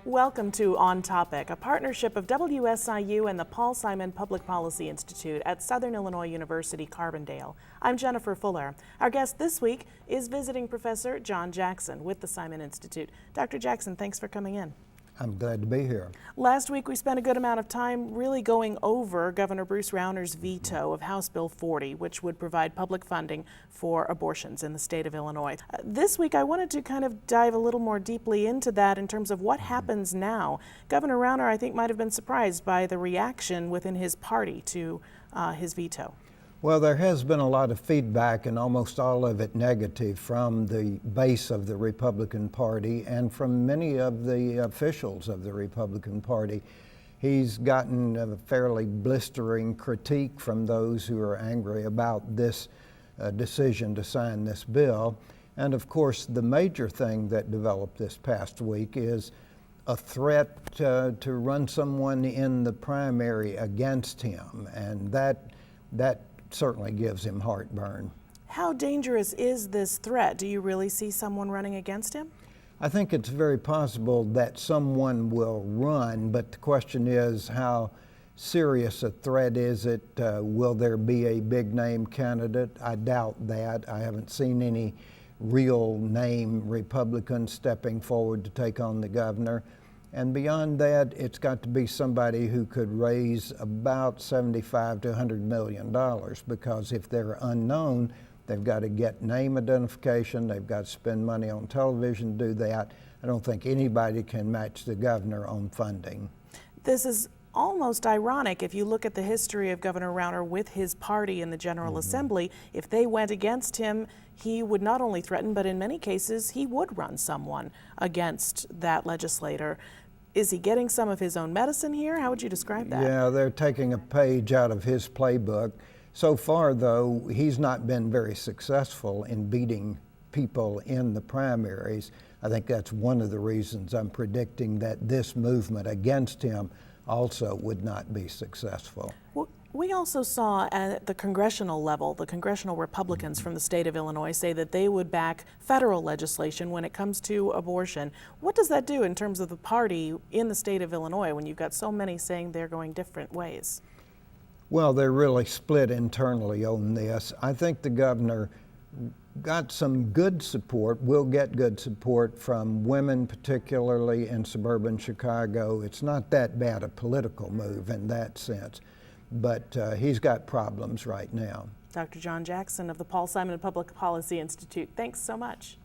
Welcome to On Topic, a partnership of WSIU and the Paul Simon Public Policy Institute at Southern Illinois University, Carbondale. I'm Jennifer Fuller. Our guest this week is visiting Professor John Jackson with the Simon Institute. Dr. Jackson, thanks for coming in. I'm glad to be here. Last week we spent a good amount of time really going over Governor Bruce Rauner's veto of House Bill 40, which would provide public funding for abortions in the state of Illinois. This week I wanted to kind of dive a little more deeply into that in terms of what happens now. Governor Rauner, I think, might have been surprised by the reaction within his party to his veto. Well, there has been a lot of feedback, and almost all of it negative, from the base of the Republican Party and from many of the officials of the Republican Party. He's gotten a fairly blistering critique from those who are angry about this decision to sign this bill. And of course, the major thing that developed this past week is a threat to run someone in the primary against him, and that certainly gives him heartburn. How dangerous is this threat? Do you really see someone running against him? I think it's very possible that someone will run, but the question is, how serious a threat is it? Will there be a big name candidate? I doubt that. I haven't seen any real name Republicans stepping forward to take on the governor. And beyond that, it's got to be somebody who could raise about $75 to $100 million, because if they're unknown, they've got to get name identification, they've got to spend money on television to do that. I don't think anybody can match the governor on funding. This is almost ironic if you look at the history of Governor Rauner with his party in the General Assembly. If they went against him, he would not only threaten, but in many cases, he would run someone against that legislator. Is he getting some of his own medicine here? How would you describe that? Yeah, they're taking a page out of his playbook. So far, though, he's not been very successful in beating people in the primaries. I think that's one of the reasons I'm predicting that this movement against him also would not be successful. Well, we also saw at the congressional level, the congressional Republicans from the state of Illinois say that they would back federal legislation when it comes to abortion. What does that do in terms of the party in the state of Illinois when you've got so many saying they're going different ways? Well, they're really split internally on this. I think the governor got some good support, will get good support from women, particularly in suburban Chicago. It's not that bad a political move in that sense, but he's got problems right now. Dr. John Jackson of the Paul Simon Public Policy Institute, thanks so much.